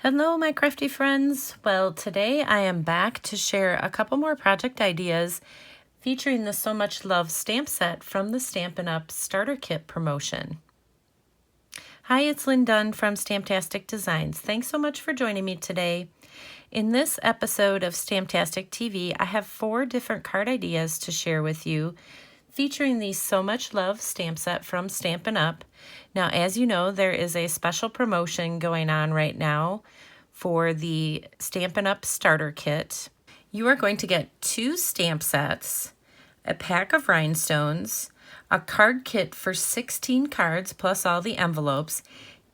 Hello, my crafty friends. Well, today I am back to share a couple more project ideas featuring the So Much Love stamp set from the Stampin' Up! Starter Kit promotion. Hi, it's Lynn Dunn from Stamptastic Designs. Thanks so much for joining me today. In this episode of Stamptastic TV, I have 4 different card ideas to share with you featuring the So Much Love stamp set from Stampin' Up! Now, as you know, there is a special promotion going on right now for the Stampin' Up! Starter Kit. You are going to get 2 stamp sets, a pack of rhinestones, a card kit for 16 cards plus all the envelopes,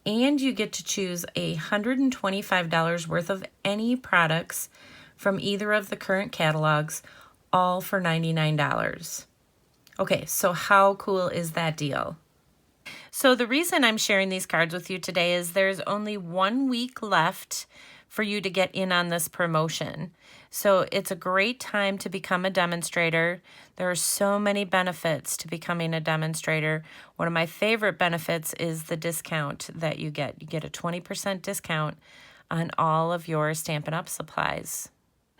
and you get to choose $125 worth of any products from either of the current catalogs, all for $99. Okay, so how cool is that deal? So the reason I'm sharing these cards with you today is there's only 1 week left for you to get in on this promotion. So it's a great time to become a demonstrator. There are so many benefits to becoming a demonstrator. One of my favorite benefits is the discount that you get. You get a 20% discount on all of your Stampin' Up! Supplies.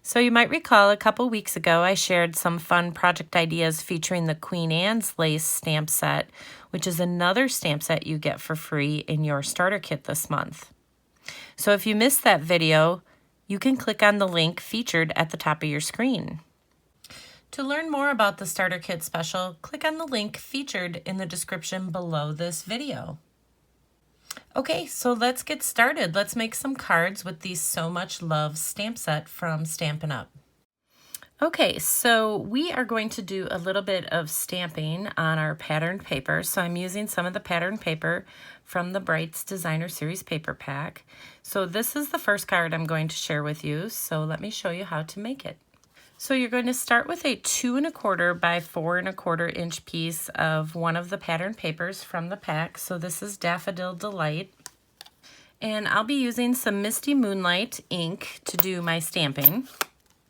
So you might recall a couple weeks ago I shared some fun project ideas featuring the Queen Anne's lace stamp set, which is another stamp set you get for free in your starter kit this month. So if you missed that video, you can click on the link featured at the top of your screen. To learn more about the starter kit special, click on the link featured in the description below this video. Okay, so let's get started. Let's make some cards with the So Much Love stamp set from Stampin' Up! Okay, so we are going to do a little bit of stamping on our patterned paper. So I'm using some of the patterned paper from the Brights Designer Series paper pack. So this is the first card I'm going to share with you. So let me show you how to make it. So you're going to start with a 2 1/4 by 4 1/4 inch piece of one of the patterned papers from the pack. So this is Daffodil Delight. And I'll be using some Misty Moonlight ink to do my stamping.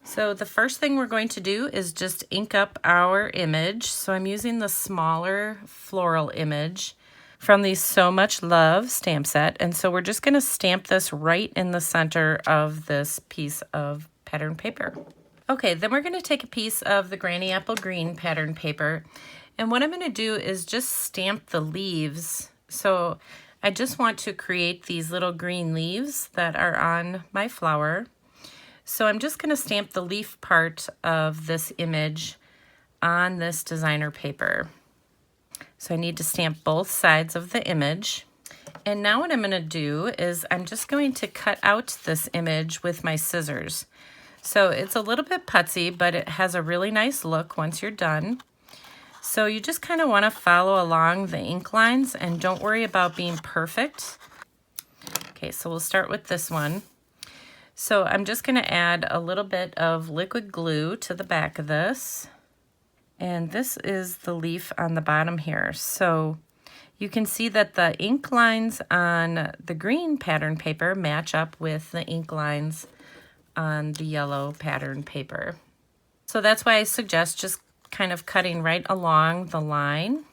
So the first thing we're going to do is just ink up our image. So I'm using the smaller floral image from the So Much Love stamp set. And so we're just going to stamp this right in the center of this piece of patterned paper. Okay, then we're going to take a piece of the Granny Apple Green pattern paper, and what I'm going to do is just stamp the leaves. So I just want to create these little green leaves that are on my flower. So I'm just going to stamp the leaf part of this image on this designer paper. So I need to stamp both sides of the image. And now what I'm going to do is I'm just going to cut out this image with my scissors. So it's a little bit putsy, but it has a really nice look once you're done. So you just kind of want to follow along the ink lines and don't worry about being perfect. Okay, so we'll start with this one. So I'm just going to add a little bit of liquid glue to the back of this. And this is the leaf on the bottom here. So you can see that the ink lines on the green pattern paper match up with the ink lines on the yellow pattern paper. So that's why I suggest just kind of cutting right along the line.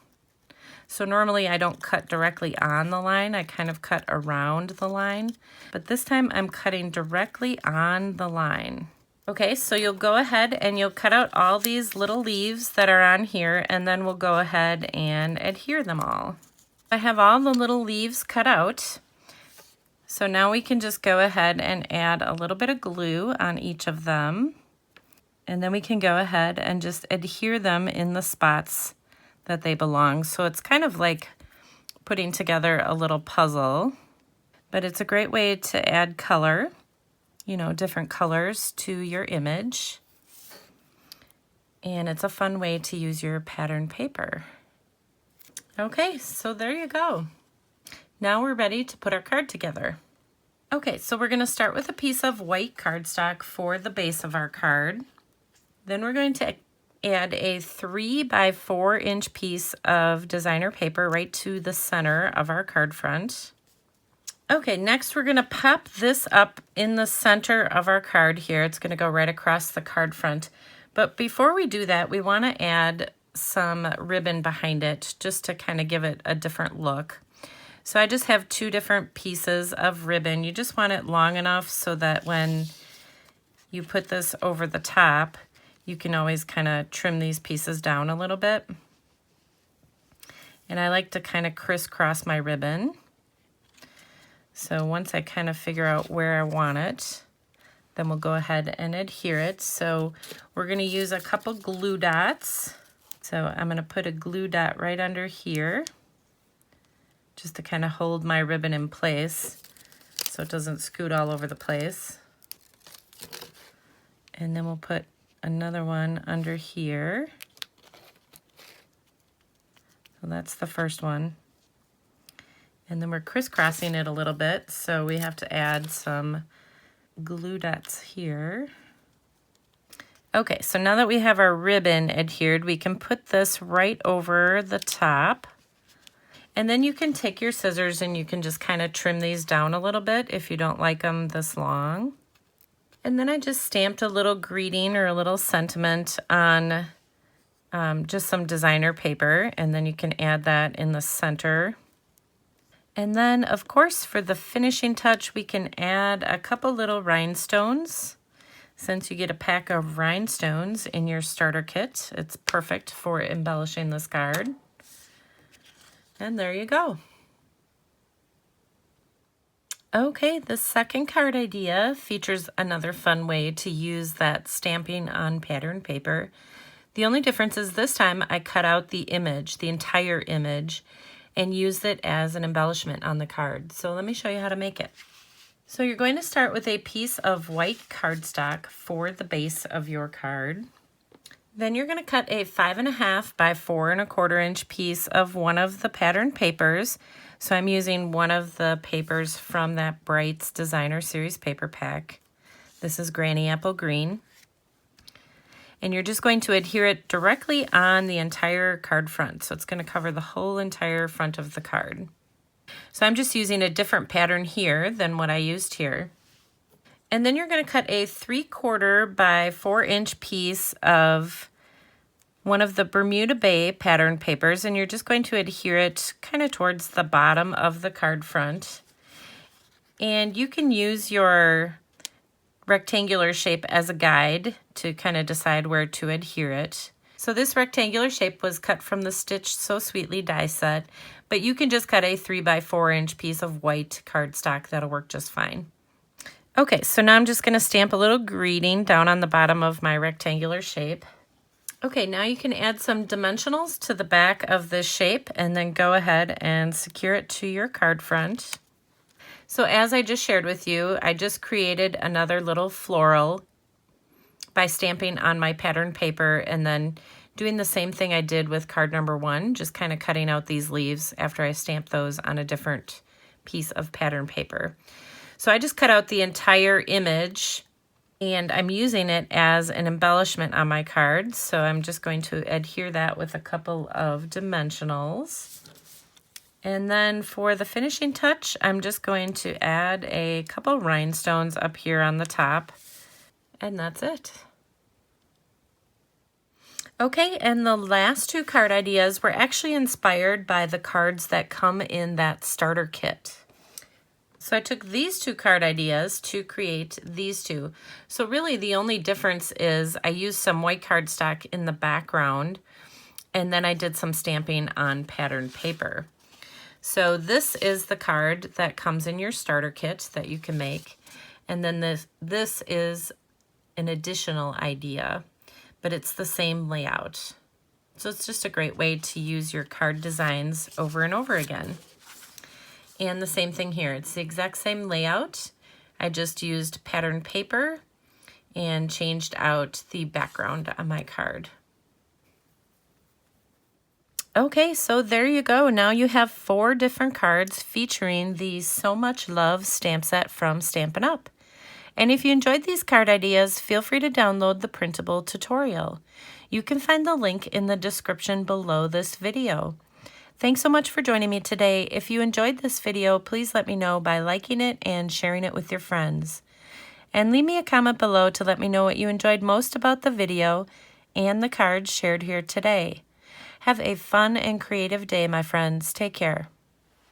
So normally I don't cut directly on the line, I kind of cut around the line, but this time I'm cutting directly on the line. Okay, so you'll go ahead and you'll cut out all these little leaves that are on here, and then we'll go ahead and adhere them all. I have all the little leaves cut out. So now we can just go ahead and add a little bit of glue on each of them. And then we can go ahead and just adhere them in the spots that they belong. So it's kind of like putting together a little puzzle, but it's a great way to add color, you know, different colors to your image. And it's a fun way to use your pattern paper. Okay, so there you go. Now we're ready to put our card together. Okay, so we're going to start with a piece of white cardstock for the base of our card. Then we're going to add a 3 by 4 inch piece of designer paper right to the center of our card front. Okay, next we're going to pop this up in the center of our card here. It's going to go right across the card front. But before we do that, we want to add some ribbon behind it just to kind of give it a different look. So I just have 2 different pieces of ribbon. You just want it long enough so that when you put this over the top, you can always kind of trim these pieces down a little bit. And I like to kind of crisscross my ribbon. So once I kind of figure out where I want it, then we'll go ahead and adhere it. So we're going to use a couple glue dots. So I'm going to put a glue dot right under here, just to kind of hold my ribbon in place so it doesn't scoot all over the place. And then we'll put another one under here. So that's the first one. And then we're crisscrossing it a little bit, so we have to add some glue dots here. Okay, so now that we have our ribbon adhered, we can put this right over the top. And then you can take your scissors and you can just kind of trim these down a little bit if you don't like them this long. And then I just stamped a little greeting or a little sentiment on just some designer paper, and then you can add that in the center. And then, of course, for the finishing touch, we can add a couple little rhinestones. Since you get a pack of rhinestones in your starter kit, it's perfect for embellishing this card. And there you go. Okay, the second card idea features another fun way to use that stamping on pattern paper. The only difference is this time I cut out the image, the entire image, and used it as an embellishment on the card. So let me show you how to make it. So you're going to start with a piece of white cardstock for the base of your card. Then you're going to cut a 5.5 by 4 1/4 inch piece of one of the pattern papers. So I'm using one of the papers from that Brights Designer Series paper pack. This is Granny Apple Green. And you're just going to adhere it directly on the entire card front. So it's going to cover the whole entire front of the card. So I'm just using a different pattern here than what I used here. And then you're going to cut a 3/4 by 4 inch piece of one of the Bermuda Bay pattern papers, and you're just going to adhere it kind of towards the bottom of the card front. And you can use your rectangular shape as a guide to kind of decide where to adhere it. So this rectangular shape was cut from the Stitch So Sweetly die set, but you can just cut a 3 by 4 inch piece of white cardstock. That'll work just fine. Okay, so now I'm just going to stamp a little greeting down on the bottom of my rectangular shape. Okay, now you can add some dimensionals to the back of this shape and then go ahead and secure it to your card front. So as I just shared with you, I just created another little floral by stamping on my pattern paper and then doing the same thing I did with card number 1, just kind of cutting out these leaves after I stamped those on a different piece of pattern paper. So I just cut out the entire image and I'm using it as an embellishment on my card. So I'm just going to adhere that with a couple of dimensionals. And then for the finishing touch, I'm just going to add a couple rhinestones up here on the top. And that's it. Okay, and the last 2 card ideas were actually inspired by the cards that come in that starter kit. So I took these 2 card ideas to create these 2. So really the only difference is I used some white cardstock in the background and then I did some stamping on pattern paper. So this is the card that comes in your starter kit that you can make. And then this is an additional idea, but it's the same layout. So it's just a great way to use your card designs over and over again. And the same thing here, it's the exact same layout. I just used pattern paper and changed out the background on my card. Okay, so there you go. Now you have 4 different cards featuring the So Much Love stamp set from Stampin' Up. And if you enjoyed these card ideas, feel free to download the printable tutorial. You can find the link in the description below this video. Thanks so much for joining me today. If you enjoyed this video, please let me know by liking it and sharing it with your friends. And leave me a comment below to let me know what you enjoyed most about the video and the cards shared here today. Have a fun and creative day, my friends. Take care.